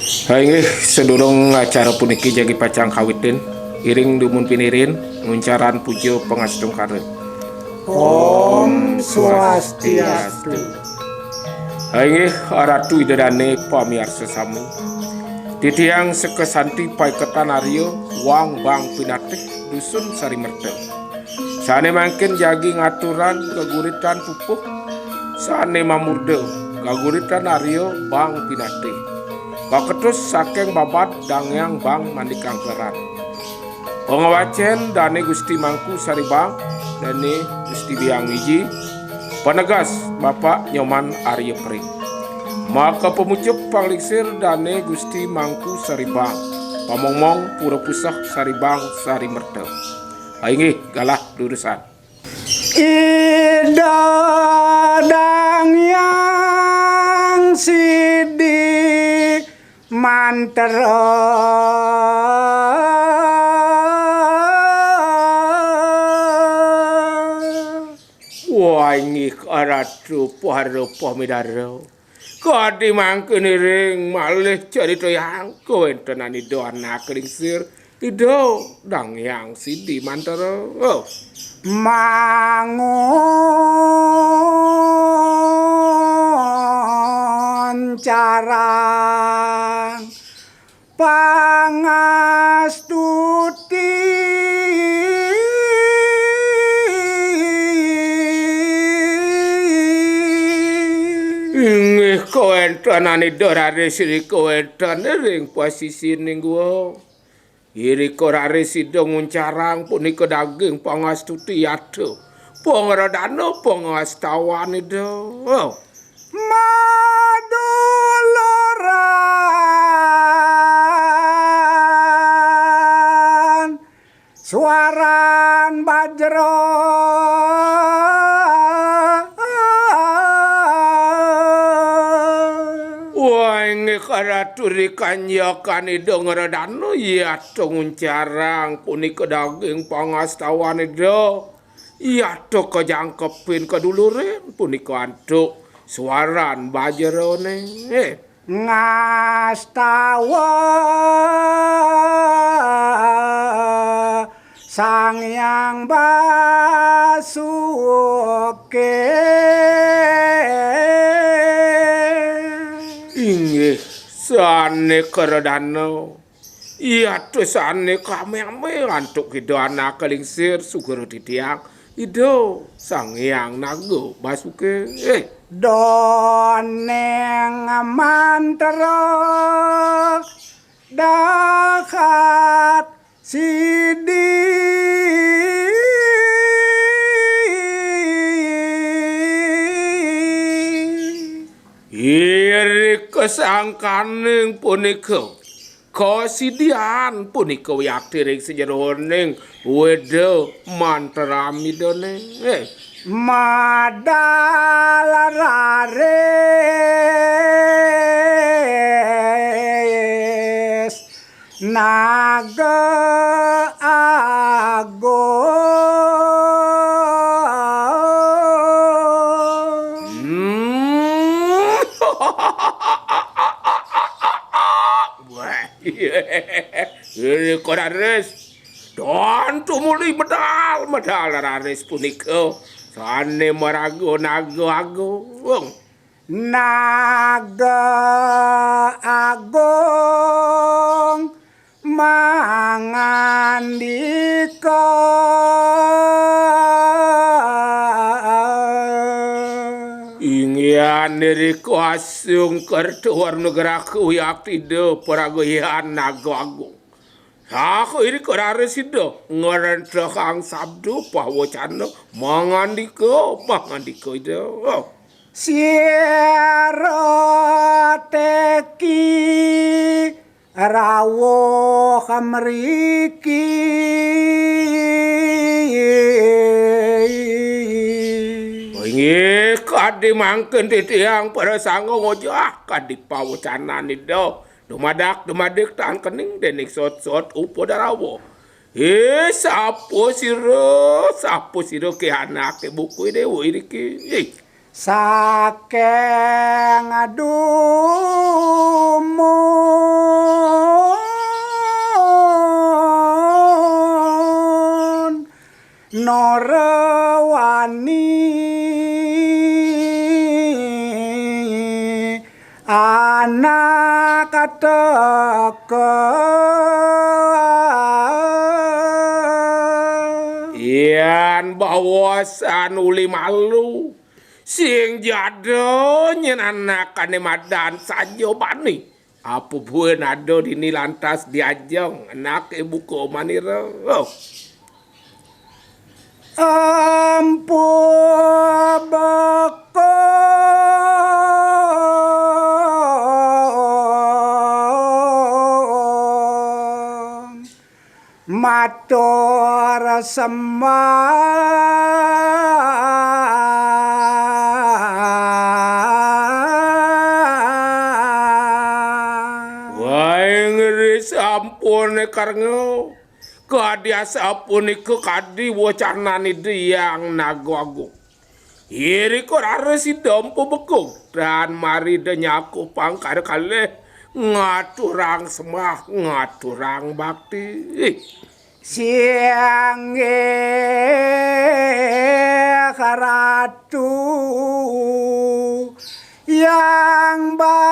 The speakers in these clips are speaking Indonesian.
Hainggih sedurung acara puniki jagi pacang kawitin iring dumun pinirin nguncaran pujo pengastung karet. Om Swastiastu. Hainggih aratu idadane pamiarsa sami. Ditiang sekesanti paiketan aryo wang bang pinatih dusun Sarimerta. Sane mangkin jagi ngaturan keguritan pupuh. Sane mamurde kaguritan aryo bang pinatih. Kaketus saking babat dangyang bang mandikang keran. Pengawacen dane Gusti Mangku Saribang dane Gusti Biang Wiji penegas Bapak Nyoman Arya Pring. Maka pemucuk panglingsir dane Gusti Mangku Saribang pamongmong pura pusah Saribang Sarimerta. Aingih galah durusan. Ida dangyang sidik mantera Waingih aratu parupa midaro kadi mangkene ring malih carita yang kawentenani doana klingsir ido dangyang sidi mantara mangun carang pangastuti ingih kawentenani dorare siri kawentene ring posisi ning gua iri korare sida nguncarang punika daging pangastuti yado pangradana pangastawan ido maduluran suaran bajro wainge karaturi kanyakan ido ngradana yado nguncarang punika daging pangastawan ido yado kejangkepin keduluren punika antuk suaran bajerone ngastawa sang yang basuke inggih sane keredana yado sane kame-ame antuk ido anak kelingsir sugoro ditiang ido sang yang naga basuke doneng mantera dakat sidi iri kesangkaning punika kasidian punika yakti ring sejeroning weda manteramidone madalarares naga ini korares dan tumuli medal rares punika sane marago naga agung mangandika ingyan niriko asung kertuar negaraku yakti de paragoyan naga agung aku ini korares itu ngerentah kang sabdo pawacana mangandika itu siaroteki rawuh mriki inggih kadi mangken titiang para sanggo ngojah kadi pawucanan ido dumadak tan kening dening sot upo darawo sapo siro ke anake buku dewe iki saking dumun kateke Ian bawasan uli malu sing jado nyen anak kane madan sajo bani apa buen ado dini lantas diajeng anak ibu ko manira ampun beko matur wae ngeri sampun karngo kadia sampun iku kadi wocanani yang nago iri ko raresi dompo bekung dan mari denyaku pangkar kale ngaturang semah ngaturang bakti siange karatu yang basuke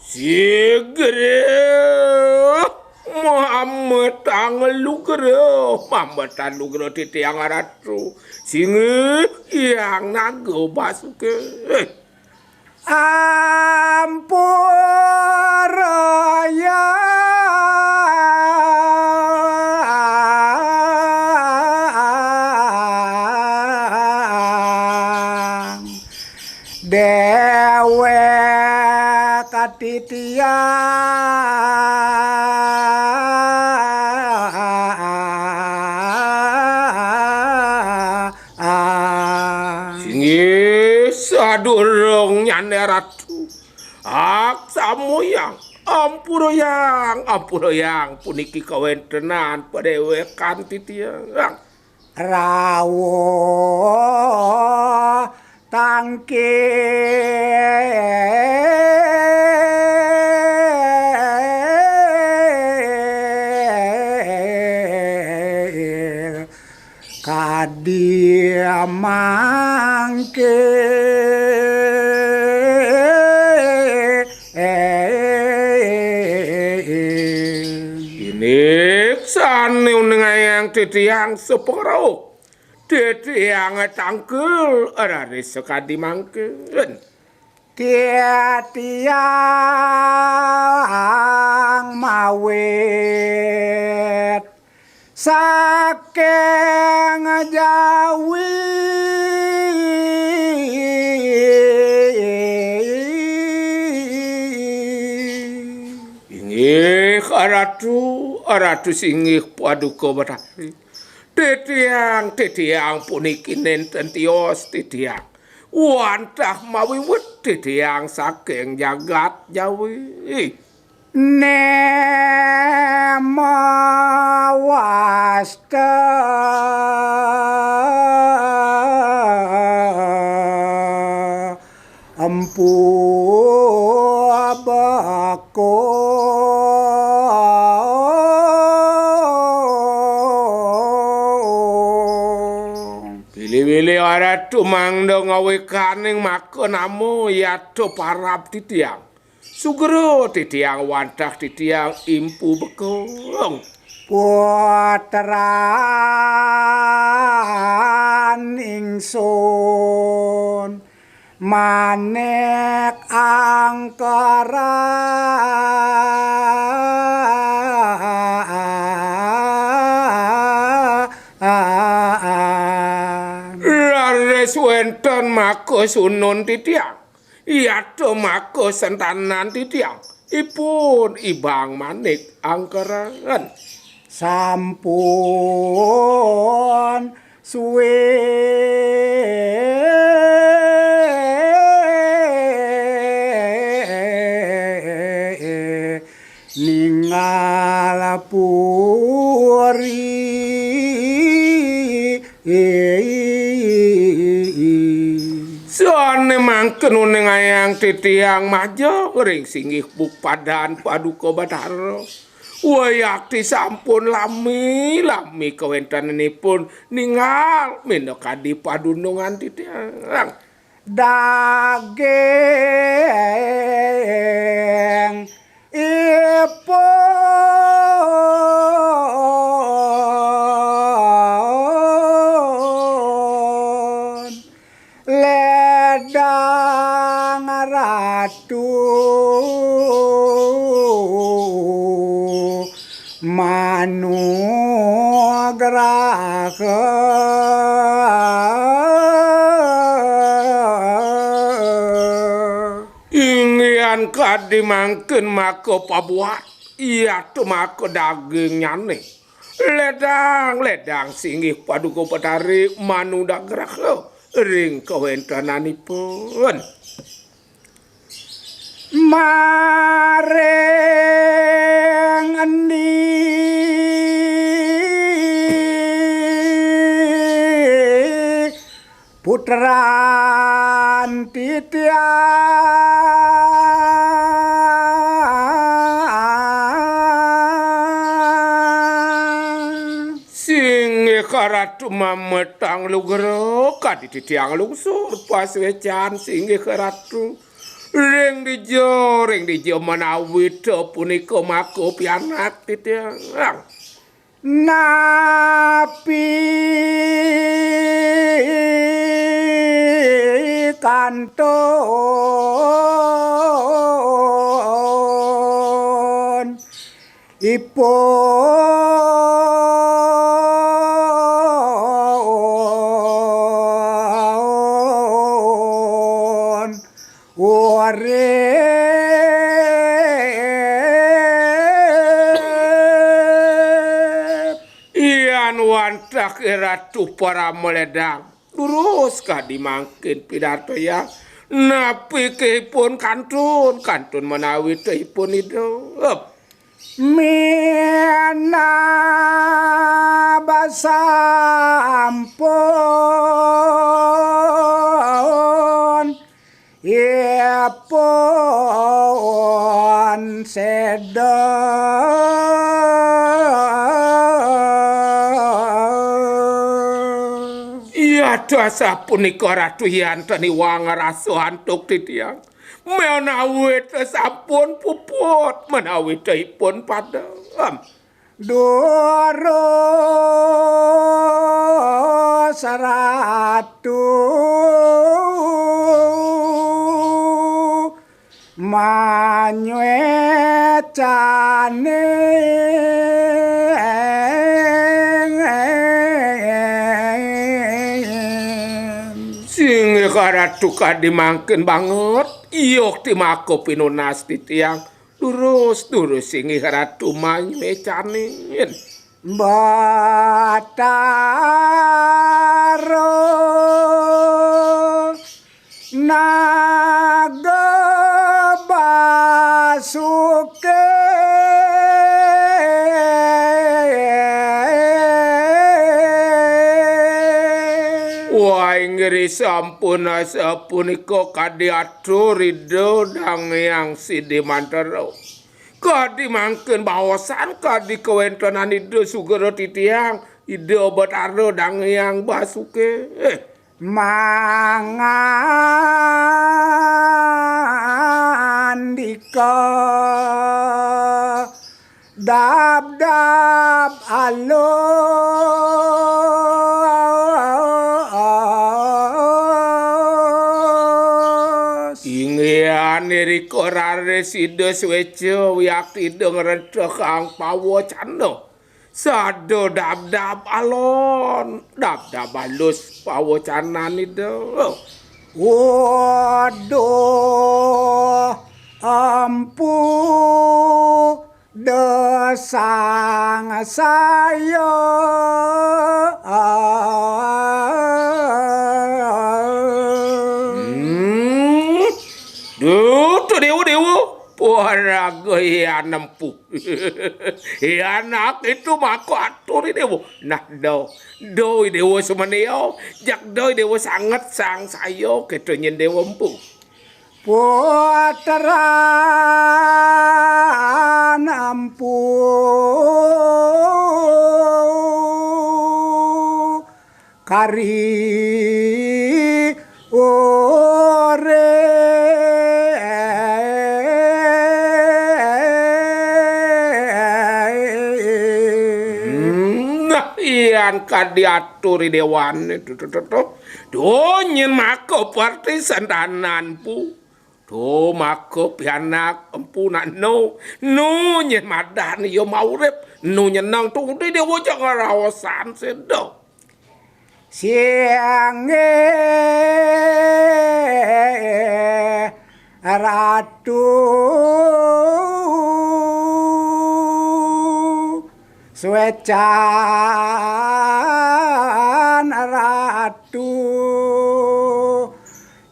sigere Muhammad angelugero Muhammad angelugero titi yang aratu singe yang nago basuke ampuraya dewe katitian singe sadurung nyane ratu ak samoyang ampuroyang puniki kawentenan padewekan titiang rawuh tangke kadia mangke ini sane unengayang titiang sepengro titiang tangkel arare sekadi mangken tiang mawet saking jawi ingih aratu singih paduka batari titiang puniki nenten tios titiang wantah mawiwet titiang saking jagat jawi nema wasta empu abako Pilih-pilih aratu mangdo ngawekaning makonamu yato parap titiang sugero titiang wantah titiang impu bekong putraan ingsun manek angkara lares wenten mako sunun titiang yato mako sentanan titiang ipun ibang manik angkerangan sampun suwe ningal puri soane mangken unengayang titiang majo ring singih buk padan paduka Bathara Wayakti sampun lami kawentananipun ningal minangka di padunungan titiang. Daging ipun ledang ratu manugraha Ingin kadimangkeun mako pabuat iya tu mako daging nyane ledang singgih paduka petari manugraha ring kawentananipun maring endi putran titiang singgih karatu mametang lugero kaditi tiang lungsur pas wecan singgih karatu ring dijo menawi punika mako pianak titiang napi kantun ipun urip ian wantak ratu para meledang terus kadimangkin pidato ya napi kehipun kantun menawi tehipun hidup mina basampun ipun seda iya dasa punika ratu yantani wangaraso antuk titiang menawi sampun puput menawi tehipun padam Doro saratu manyuecane sing karatu kadimangkeun banget iyok timako pinunas titiang Durus singgih ratu manyuecanin Bataro naga basuke wah ngeri sapunika kadiatur ridho dang yang sidi mantero kadimangkeun baosan kadi kawentenan ide sugero titiang ide obat ardo dang yang basuke mangandika dab alus ingian niriko rare sida swejo wiyakti ngredha kang pawocana sado dab alon dab alus pawocanan itu waduh ampu desang saya Duh, dewa Waraga ya nempuh. Ya anak itu mako atur dewa. Nah doi dewa semeneo, jak doi dewa sangat sang sayo ketonyen dewa empuh. puteran empu kari ore nah iyan kadiaturi dewane do nyen makop arti sandananpu do makop yanak empunan no nyen madan yo maurip no nyenang tu de dewo jangan rawasan sedo siange ratu suecan ratu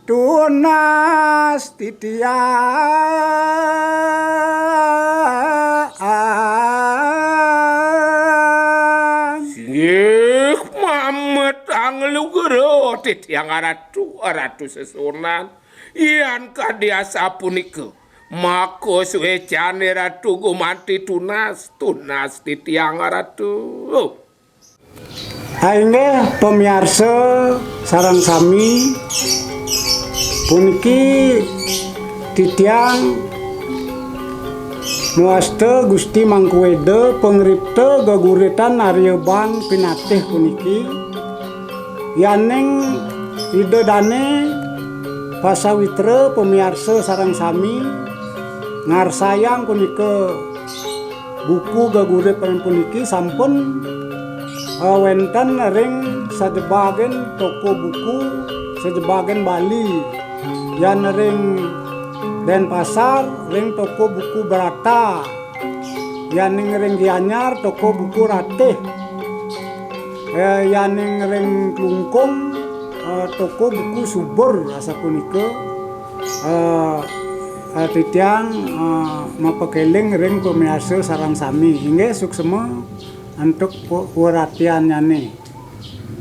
tunas titian Ih, mamet anglu gero yang aratu sesunan ian kadiasa punike mako suecane ratu gumanti tunas titiang aratu Aingge pemirsa sareng sami puniki titiang muaste Gusti Mangkuwede pengripta geguritan Arya Bang Pinatih puniki yaning idodane pasawitra pemirsa sareng sami ngarsayang punika buku gegurit puniki sampun wenten ring sajebagen toko buku sajebagen Bali yan ring Denpasar ring toko buku Berata yaning ring Gianyar toko buku Ratih yaning ring Klungkung toko buku Subur asa punika titiang mapakeling ring pemirsa sareng sami hingga suksema untuk perhatiannya nih.